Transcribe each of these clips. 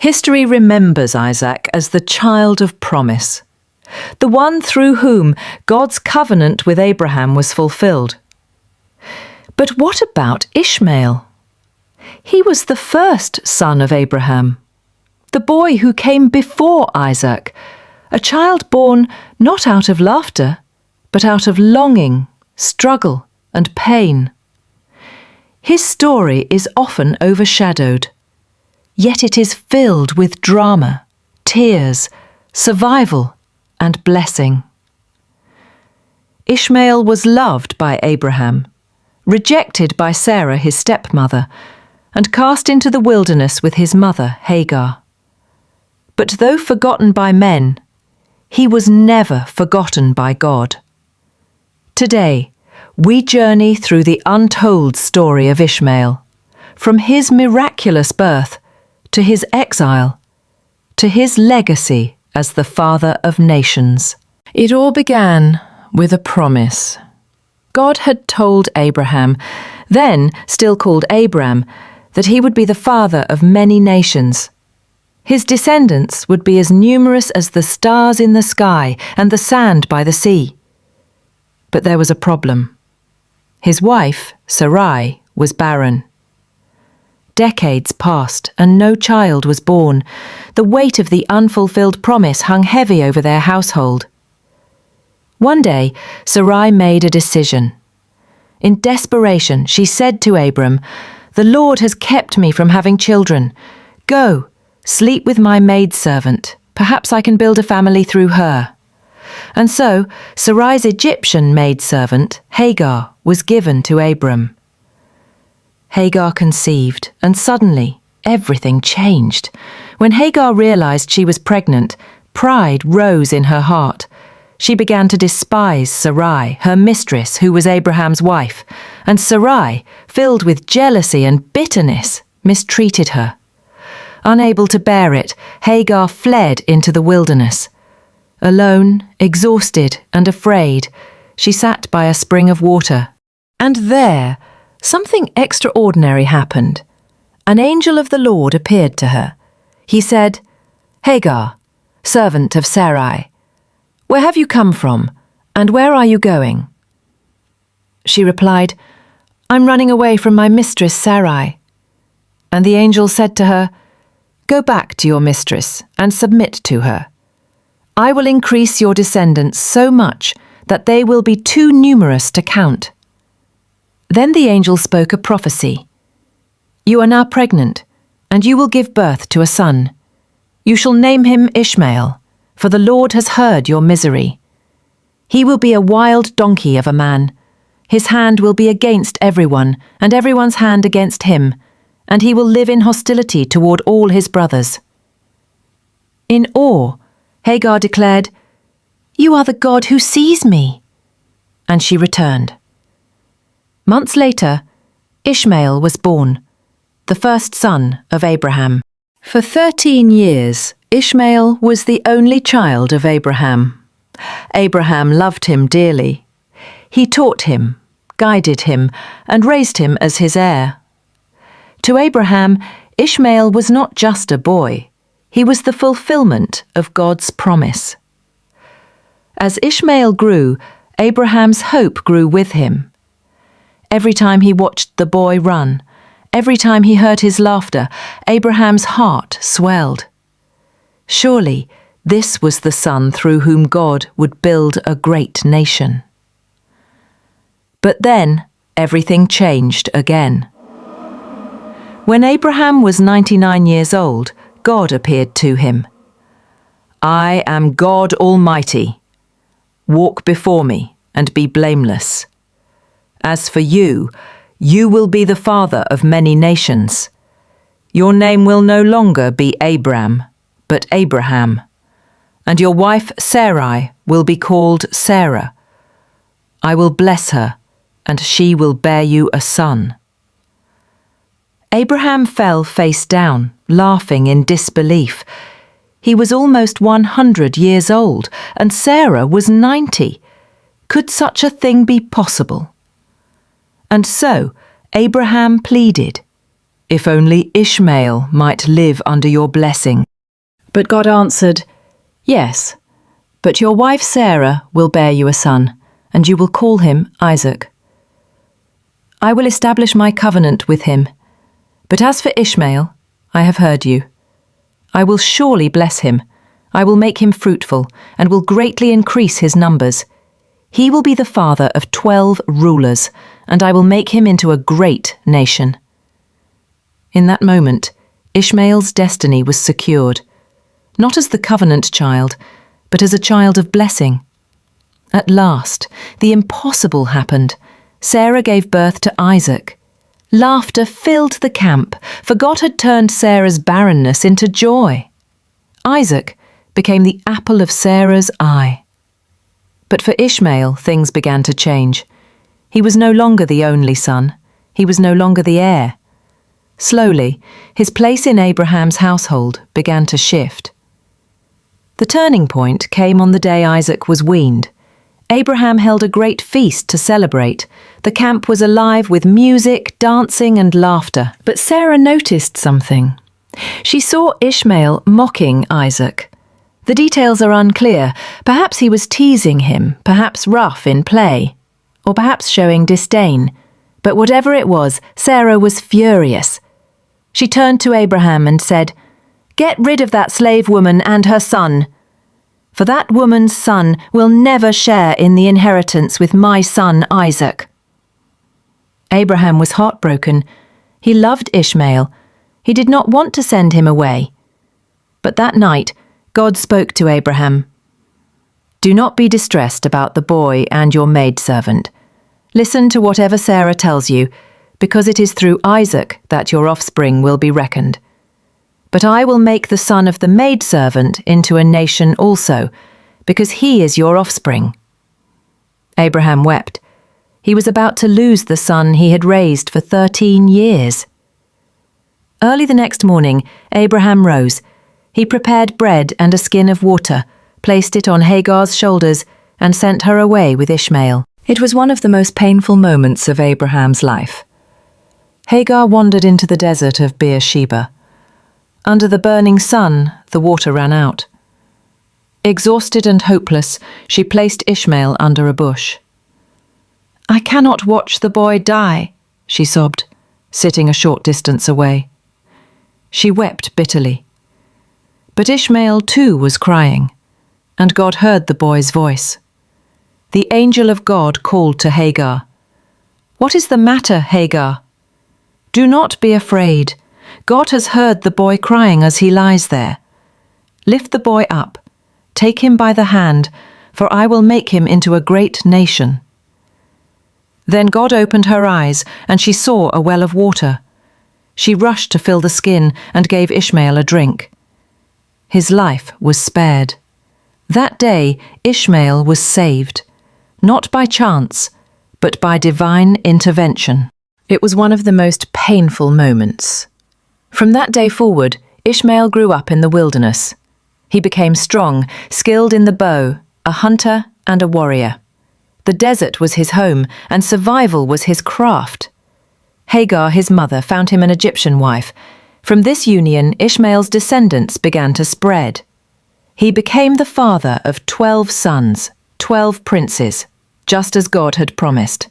History remembers Isaac as the child of promise, the one through whom God's covenant with Abraham was fulfilled. But what about Ishmael? He was the first son of Abraham, the boy who came before Isaac, a child born not out of laughter, but out of longing, struggle, and pain. His story is often overshadowed, yet it is filled with drama, tears, survival, and blessing. Ishmael was loved by Abraham, rejected by Sarah, his stepmother, and cast into the wilderness with his mother, Hagar. But though forgotten by men, he was never forgotten by God. Today, we journey through the untold story of Ishmael, from his miraculous birth to his exile, to his legacy as the father of nations. It all began with a promise. God had told Abraham, then still called Abram, that he would be the father of many nations. His descendants would be as numerous as the stars in the sky and the sand by the sea. But there was a problem. His wife, Sarai, was barren. Decades passed and no child was born. The weight of the unfulfilled promise hung heavy over their household. One day, Sarai made a decision. In desperation, she said to Abram, "The Lord has kept me from having children. Go, sleep with my maidservant. Perhaps I can build a family through her." And so, Sarai's Egyptian maidservant, Hagar, was given to Abram. Hagar conceived, and suddenly everything changed. When Hagar realized she was pregnant, pride rose in her heart. She began to despise Sarai, her mistress, who was Abraham's wife, and Sarai, filled with jealousy and bitterness, mistreated her. Unable to bear it, Hagar fled into the wilderness. Alone, exhausted, and afraid, she sat by a spring of water. And there, something extraordinary happened. An angel of the Lord appeared to her. He said, "Hagar, servant of Sarai, where have you come from, and where are you going?" She replied, "I'm running away from my mistress Sarai." And the angel said to her, "Go back to your mistress and submit to her. I will increase your descendants so much that they will be too numerous to count." Then the angel spoke a prophecy. "You are now pregnant, and you will give birth to a son. You shall name him Ishmael, for the Lord has heard your misery. He will be a wild donkey of a man. His hand will be against everyone, and everyone's hand against him, and he will live in hostility toward all his brothers." In awe, Hagar declared, "You are the God who sees me." And she returned. Months later, Ishmael was born, the first son of Abraham. For 13 years, Ishmael was the only child of Abraham. Abraham loved him dearly. He taught him, guided him, and raised him as his heir. To Abraham, Ishmael was not just a boy. He was the fulfillment of God's promise. As Ishmael grew, Abraham's hope grew with him. Every time he watched the boy run, every time he heard his laughter, Abraham's heart swelled. Surely, this was the son through whom God would build a great nation. But then, everything changed again. When Abraham was 99 years old, God appeared to him. "I am God Almighty. Walk before me and be blameless. As for you, you will be the father of many nations. Your name will no longer be Abram, but Abraham, and your wife Sarai will be called Sarah. I will bless her, and she will bear you a son." Abraham fell face down, laughing in disbelief. He was almost 100 years old, and Sarah was 90. Could such a thing be possible? And so Abraham pleaded, if only Ishmael might live under your blessing." But God answered, "Yes, but your wife Sarah will bear you a son, and you will call him Isaac. I will establish my covenant with him. But as for Ishmael, I have heard you. I will surely bless him. I will make him fruitful, and will greatly increase his numbers. He will be the father of 12 rulers, and I will make him into a great nation." In that moment, Ishmael's destiny was secured, not as the covenant child, but as a child of blessing. At last, the impossible happened. Sarah gave birth to Isaac. Laughter filled the camp, for God had turned Sarah's barrenness into joy. Isaac became the apple of Sarah's eye. But for Ishmael, things began to change. He was no longer the only son. He was no longer the heir. Slowly, his place in Abraham's household began to shift. The turning point came on the day Isaac was weaned. Abraham held a great feast to celebrate. The camp was alive with music, dancing, and laughter. But Sarah noticed something. She saw Ishmael mocking Isaac. The details are unclear. Perhaps he was teasing him, perhaps rough in play, or perhaps showing disdain. But whatever it was, Sarah was furious. She turned to Abraham and said, "Get rid of that slave woman and her son. For that woman's son will never share in the inheritance with my son Isaac." Abraham was heartbroken. He loved Ishmael. He did not want to send him away. But that night, God spoke to Abraham. "Do not be distressed about the boy and your maidservant. Listen to whatever Sarah tells you, because it is through Isaac that your offspring will be reckoned. But I will make the son of the maidservant into a nation also, because he is your offspring." Abraham wept. He was about to lose the son he had raised for 13 years. Early the next morning, Abraham rose. He prepared bread and a skin of water, placed it on Hagar's shoulders, and sent her away with Ishmael. It was one of the most painful moments of Abraham's life. Hagar wandered into the desert of Beersheba. Under the burning sun, the water ran out. Exhausted and hopeless, she placed Ishmael under a bush. "I cannot watch the boy die," she sobbed, sitting a short distance away. She wept bitterly. But Ishmael too was crying, and God heard the boy's voice. The angel of God called to Hagar. "What is the matter, Hagar? Do not be afraid. God has heard the boy crying as he lies there. Lift the boy up, take him by the hand, for I will make him into a great nation." Then God opened her eyes, and she saw a well of water. She rushed to fill the skin and gave Ishmael a drink. His life was spared. That day, Ishmael was saved, not by chance, but by divine intervention. It was one of the most painful moments. From that day forward, Ishmael grew up in the wilderness. He became strong, skilled in the bow, a hunter and a warrior. The desert was his home, and survival was his craft. Hagar, his mother, found him an Egyptian wife. From this union, Ishmael's descendants began to spread. He became the father of 12 sons, 12 princes, just as God had promised.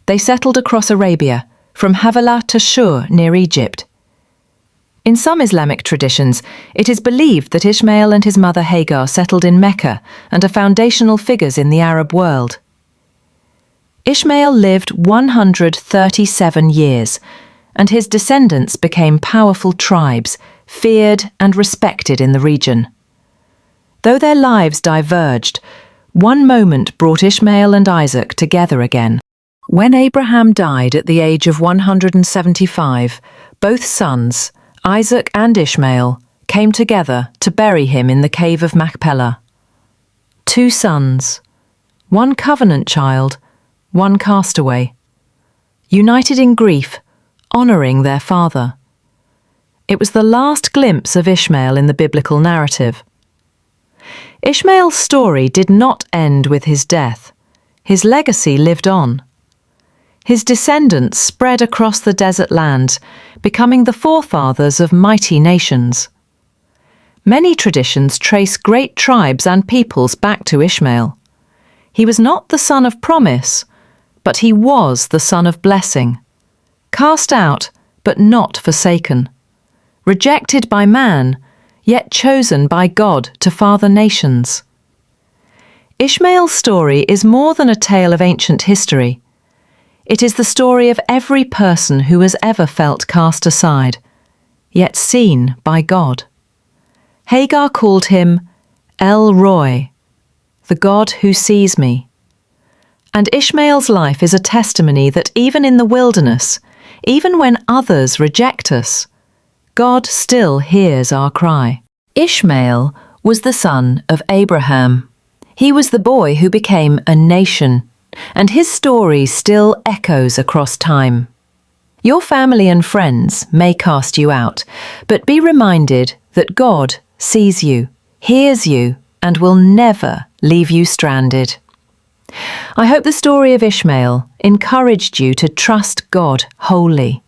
They settled across Arabia, from Havilah to Shur near Egypt. In some Islamic traditions, it is believed that Ishmael and his mother Hagar settled in Mecca and are foundational figures in the Arab world. Ishmael lived 137 years, and his descendants became powerful tribes, feared and respected in the region. Though their lives diverged, one moment brought Ishmael and Isaac together again. When Abraham died at the age of 175, both sons, Isaac and Ishmael, came together to bury him in the cave of Machpelah. 2 sons, one covenant child, one castaway, united in grief, honouring their father. It was the last glimpse of Ishmael in the biblical narrative. Ishmael's story did not end with his death. His legacy lived on. His descendants spread across the desert land, becoming the forefathers of mighty nations. Many traditions trace great tribes and peoples back to Ishmael. He was not the son of promise, but he was the son of blessing. Cast out, but not forsaken. Rejected by man, yet chosen by God to father nations. Ishmael's story is more than a tale of ancient history. It is the story of every person who has ever felt cast aside, yet seen by God. Hagar called him El Roi, the God who sees me. And Ishmael's life is a testimony that even in the wilderness, even when others reject us, God still hears our cry. Ishmael was the son of Abraham. He was the boy who became a nation, and his story still echoes across time. Your family and friends may cast you out, but be reminded that God sees you, hears you, and will never leave you stranded. I hope the story of Ishmael encouraged you to trust God wholly.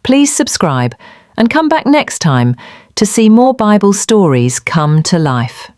Please subscribe and come back next time to see more Bible stories come to life.